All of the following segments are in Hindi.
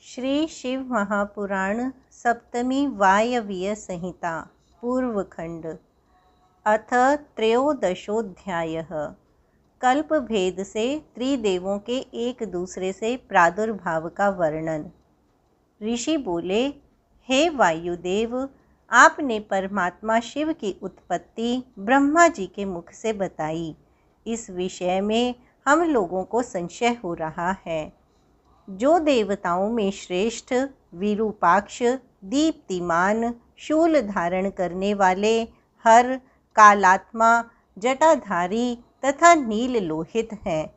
श्री शिव महापुराण सप्तमी वायव्य संहिता पूर्वखंड अथ त्रयोदशोऽध्यायः। कल्प भेद से त्रिदेवों के एक दूसरे से प्रादुर्भाव का वर्णन। ऋषि बोले, हे वायुदेव, आपने परमात्मा शिव की उत्पत्ति ब्रह्मा जी के मुख से बताई। इस विषय में हम लोगों को संशय हो रहा है। जो देवताओं में श्रेष्ठ, विरूपाक्ष, दीप्तिमान, शूल धारण करने वाले, हर, कालात्मा, जटाधारी तथा नील लोहित हैं,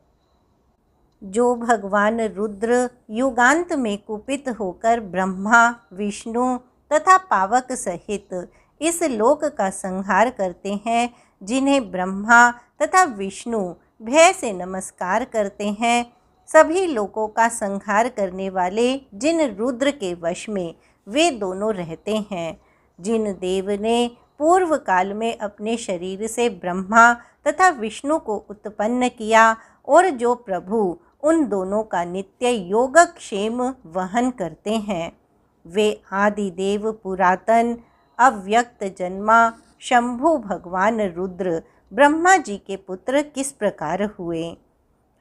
जो भगवान रुद्र युगांत में कुपित होकर ब्रह्मा, विष्णु तथा पावक सहित इस लोक का संहार करते हैं, जिन्हें ब्रह्मा तथा विष्णु भय से नमस्कार करते हैं, सभी लोकों का संहार करने वाले जिन रुद्र के वश में वे दोनों रहते हैं, जिन देव ने पूर्व काल में अपने शरीर से ब्रह्मा तथा विष्णु को उत्पन्न किया और जो प्रभु उन दोनों का नित्य योगक्षेम वहन करते हैं, वे आदिदेव पुरातन अव्यक्त जन्मा शंभु भगवान रुद्र ब्रह्मा जी के पुत्र किस प्रकार हुए।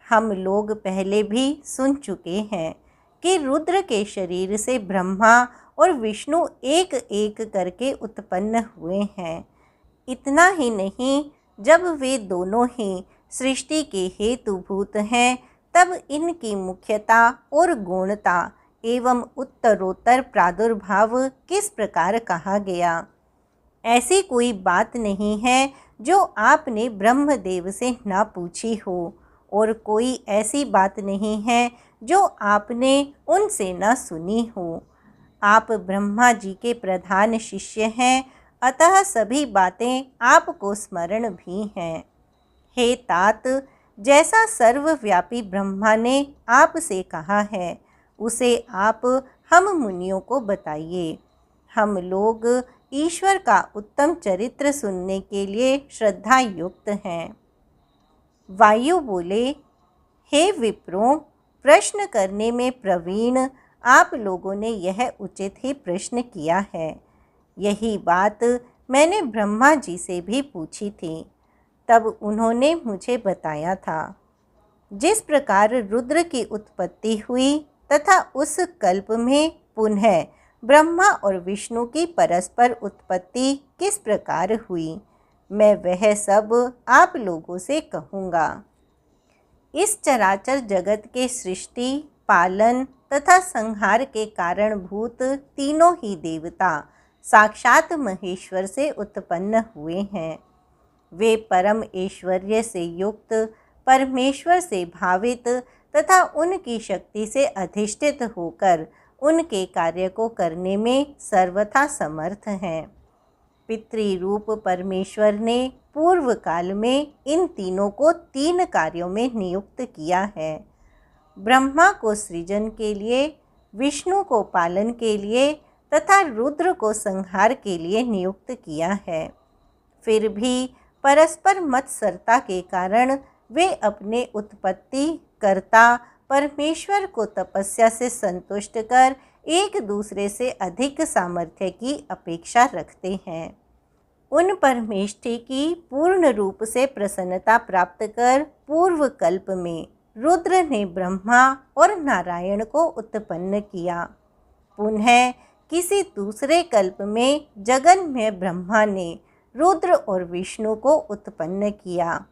हम लोग पहले भी सुन चुके हैं कि रुद्र के शरीर से ब्रह्मा और विष्णु एक एक करके उत्पन्न हुए हैं। इतना ही नहीं, जब वे दोनों ही सृष्टि के हेतुभूत हैं, तब इनकी मुख्यता और गौणता एवं उत्तरोत्तर प्रादुर्भाव किस प्रकार कहा गया। ऐसी कोई बात नहीं है जो आपने ब्रह्मदेव से ना पूछी हो, और कोई ऐसी बात नहीं है जो आपने उनसे न सुनी हो। आप ब्रह्मा जी के प्रधान शिष्य हैं, अतः सभी बातें आपको स्मरण भी हैं। हे तात, जैसा सर्वव्यापी ब्रह्मा ने आपसे कहा है, उसे आप हम मुनियों को बताइए। हम लोग ईश्वर का उत्तम चरित्र सुनने के लिए श्रद्धा युक्त हैं। वायु बोले, हे विप्रों, प्रश्न करने में प्रवीण आप लोगों ने यह उचित ही प्रश्न किया है। यही बात मैंने ब्रह्मा जी से भी पूछी थी, तब उन्होंने मुझे बताया था। जिस प्रकार रुद्र की उत्पत्ति हुई तथा उस कल्प में पुनः ब्रह्मा और विष्णु की परस्पर उत्पत्ति किस प्रकार हुई, मैं वह सब आप लोगों से कहूँगा। इस चराचर जगत के सृष्टि, पालन तथा संहार के कारणभूत तीनों ही देवता साक्षात महेश्वर से उत्पन्न हुए हैं। वे परम ऐश्वर्य से युक्त, परमेश्वर से भावित तथा उनकी शक्ति से अधिष्ठित होकर उनके कार्य को करने में सर्वथा समर्थ हैं। पितृरूप परमेश्वर ने पूर्व काल में इन तीनों को 3 कार्यों में नियुक्त किया है। ब्रह्मा को सृजन के लिए, विष्णु को पालन के लिए तथा रुद्र को संहार के लिए नियुक्त किया है। फिर भी परस्पर मत्सरता के कारण वे अपने उत्पत्ति कर्ता परमेश्वर को तपस्या से संतुष्ट कर एक दूसरे से अधिक सामर्थ्य की अपेक्षा रखते हैं। उन परमेष्ठि की पूर्ण रूप से प्रसन्नता प्राप्त कर पूर्व कल्प में रुद्र ने ब्रह्मा और नारायण को उत्पन्न किया। पुनः किसी दूसरे कल्प में जगन्मय ब्रह्मा ने रुद्र और विष्णु को उत्पन्न किया।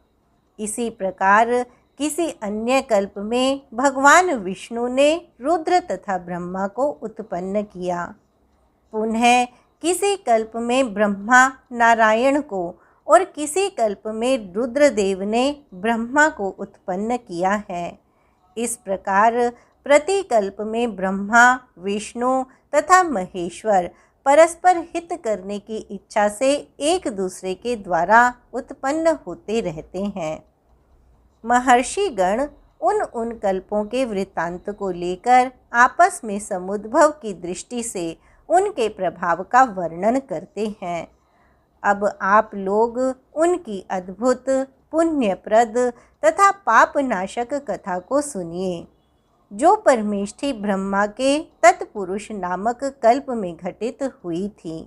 इसी प्रकार किसी अन्य कल्प में भगवान विष्णु ने रुद्र तथा ब्रह्मा को उत्पन्न किया। पुनः किसी कल्प में ब्रह्मा नारायण को और किसी कल्प में रुद्रदेव ने ब्रह्मा को उत्पन्न किया है। इस प्रकार प्रतिकल्प में ब्रह्मा, विष्णु तथा महेश्वर परस्पर हित करने की इच्छा से एक दूसरे के द्वारा उत्पन्न होते रहते हैं। महर्षिगण उन कल्पों के वृत्तांत को लेकर आपस में समुद्भव की दृष्टि से उनके प्रभाव का वर्णन करते हैं। अब आप लोग उनकी अद्भुत, पुण्यप्रद तथा पापनाशक कथा को सुनिए। जो परमेष्ठी ब्रह्मा के तत्पुरुष नामक कल्प में घटित हुई थी।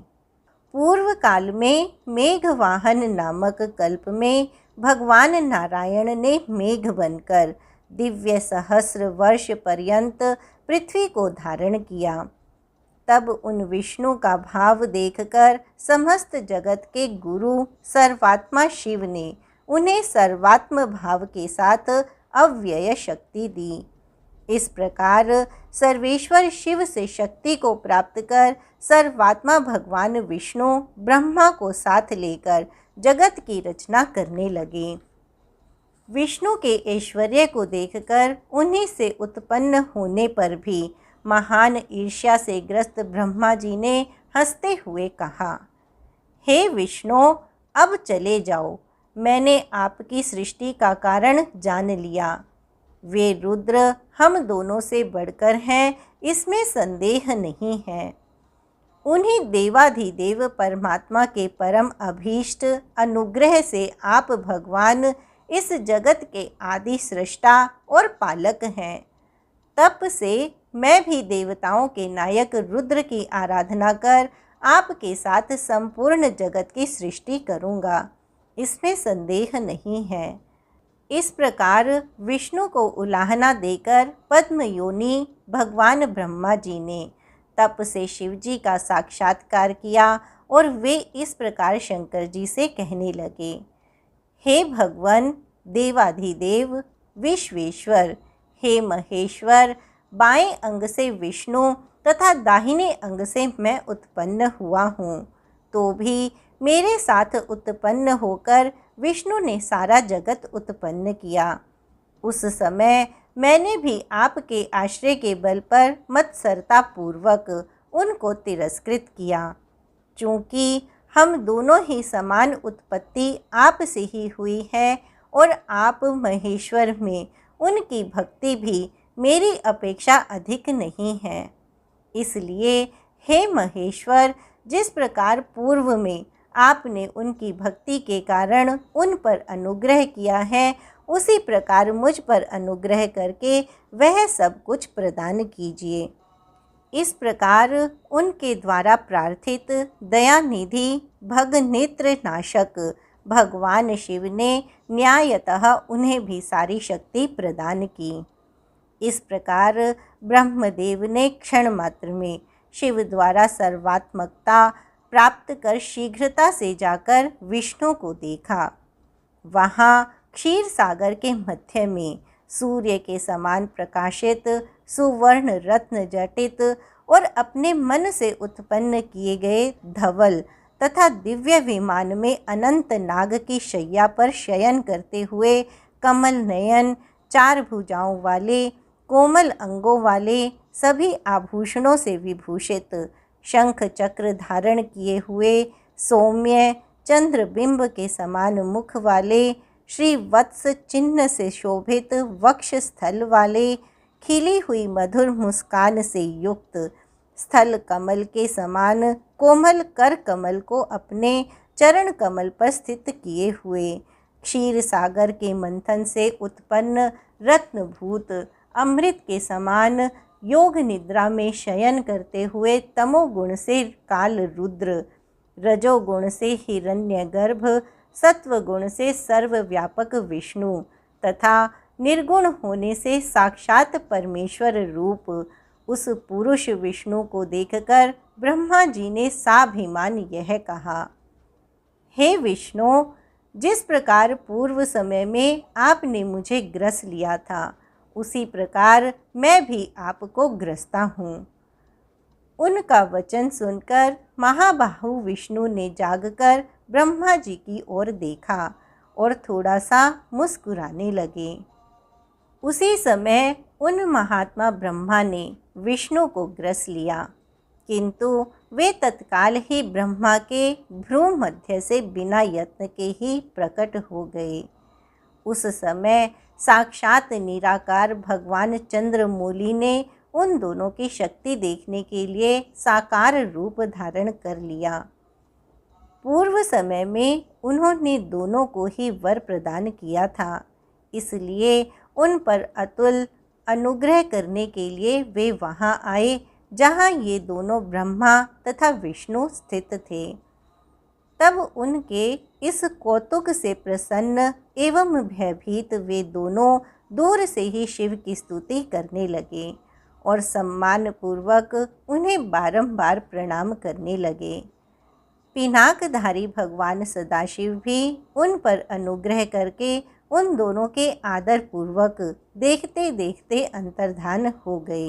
पूर्व काल में मेघवाहन नामक कल्प में भगवान नारायण ने मेघ बनकर दिव्य सहस्र वर्ष पर्यंत पृथ्वी को धारण किया। तब उन विष्णु का भाव देखकर समस्त जगत के गुरु सर्वात्मा शिव ने उन्हें सर्वात्म भाव के साथ अव्यय शक्ति दी। इस प्रकार सर्वेश्वर शिव से शक्ति को प्राप्त कर सर्वात्मा भगवान विष्णु ब्रह्मा को साथ लेकर जगत की रचना करने लगे। विष्णु के ऐश्वर्य को देखकर उन्हीं से उत्पन्न होने पर भी महान ईर्ष्या से ग्रस्त ब्रह्मा जी ने हंसते हुए कहा, हे विष्णु, अब चले जाओ, मैंने आपकी सृष्टि का कारण जान लिया। वे रुद्र हम दोनों से बढ़कर हैं, इसमें संदेह नहीं है। उन्हीं देवाधिदेव परमात्मा के परम अभीष्ट अनुग्रह से आप भगवान इस जगत के आदि सृष्टा और पालक हैं। तप से मैं भी देवताओं के नायक रुद्र की आराधना कर आपके साथ संपूर्ण जगत की सृष्टि करूँगा, इसमें संदेह नहीं है। इस प्रकार विष्णु को उलाहना देकर पद्मयोनि भगवान ब्रह्मा जी ने तप से शिव जी का साक्षात्कार किया और वे इस प्रकार शंकर जी से कहने लगे, हे भगवान देवाधिदेव विश्वेश्वर, हे महेश्वर, बाएं अंग से विष्णु तथा दाहिने अंग से मैं उत्पन्न हुआ हूँ, तो भी मेरे साथ उत्पन्न होकर विष्णु ने सारा जगत उत्पन्न किया। उस समय मैंने भी आपके आश्रय के बल पर मत्सरता पूर्वक उनको तिरस्कृत किया। चूँकि हम दोनों ही समान उत्पत्ति आप से ही हुई है और आप महेश्वर में उनकी भक्ति भी मेरी अपेक्षा अधिक नहीं है, इसलिए हे महेश्वर, जिस प्रकार पूर्व में आपने उनकी भक्ति के कारण उन पर अनुग्रह किया है, उसी प्रकार मुझ पर अनुग्रह करके वह सब कुछ प्रदान कीजिए। इस प्रकार उनके द्वारा प्रार्थित दयानिधि भगनेत्र नाशक भगवान शिव ने न्यायतः उन्हें भी सारी शक्ति प्रदान की। इस प्रकार ब्रह्मदेव ने क्षण मात्र में शिव द्वारा सर्वात्मकता प्राप्त कर शीघ्रता से जाकर विष्णु को देखा। वहाँ क्षीर सागर के मध्य में सूर्य के समान प्रकाशित सुवर्ण रत्न जटित और अपने मन से उत्पन्न किए गए धवल तथा दिव्य विमान में अनंत नाग की शैया पर शयन करते हुए कमल नयन, चार भुजाओं वाले, कोमल अंगों वाले, सभी आभूषणों से विभूषित, शंख चक्र धारण किए हुए, सौम्य चंद्रबिंब के समान मुख वाले, श्री वत्स चिन्ह से शोभित वक्ष स्थल वाले, खिली हुई मधुर मुस्कान से युक्त, स्थल कमल के समान कोमल कर कमल को अपने चरण कमल पर स्थित किए हुए, क्षीर सागर के मंथन से उत्पन्न रत्नभूत अमृत के समान योग निद्रा में शयन करते हुए तमोगुण से काल रुद्र, रजोगुण से हिरण्यगर्भ, सत्वगुण से सर्वव्यापक विष्णु तथा निर्गुण होने से साक्षात परमेश्वर रूप उस पुरुष विष्णु को देखकर ब्रह्मा जी ने साभिमान यह कहा, हे विष्णु, जिस प्रकार पूर्व समय में आपने मुझे ग्रस लिया था, उसी प्रकार मैं भी आपको ग्रसता हूँ। उनका वचन सुनकर महाबाहु विष्णु ने जागकर ब्रह्मा जी की ओर देखा और थोड़ा सा मुस्कुराने लगे। उसी समय उन महात्मा ब्रह्मा ने विष्णु को ग्रस लिया, किंतु वे तत्काल ही ब्रह्मा के भ्रू मध्य से बिना यत्न के ही प्रकट हो गए। उस समय साक्षात निराकार भगवान चंद्रमौली ने उन दोनों की शक्ति देखने के लिए साकार रूप धारण कर लिया। पूर्व समय में उन्होंने दोनों को ही वर प्रदान किया था, इसलिए उन पर अतुल अनुग्रह करने के लिए वे वहाँ आए जहाँ ये दोनों ब्रह्मा तथा विष्णु स्थित थे। तब उनके इस कौतुक से प्रसन्न एवं भयभीत वे दोनों दूर से ही शिव की स्तुति करने लगे और सम्मानपूर्वक उन्हें बारंबार प्रणाम करने लगे। पिनाकधारी भगवान सदाशिव भी उन पर अनुग्रह करके उन दोनों के आदर पूर्वक देखते देखते अंतर्धान हो गए।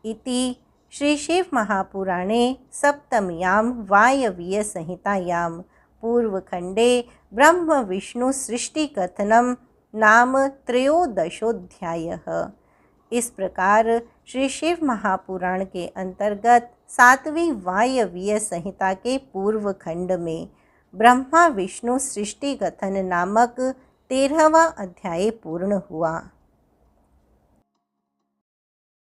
इति श्री शिव महापुराणे सप्तम्यां वायवीय संहितायां पूर्वखंडे ब्रह्म विष्णु सृष्टिकथनं नाम त्रयोदशोऽध्यायः। इस प्रकार श्री शिव महापुराण के अंतर्गत 7वीं वायवीय संहिता के पूर्व खंड में ब्रह्मा विष्णु सृष्टि कथन नामक 13वां अध्याय पूर्ण हुआ।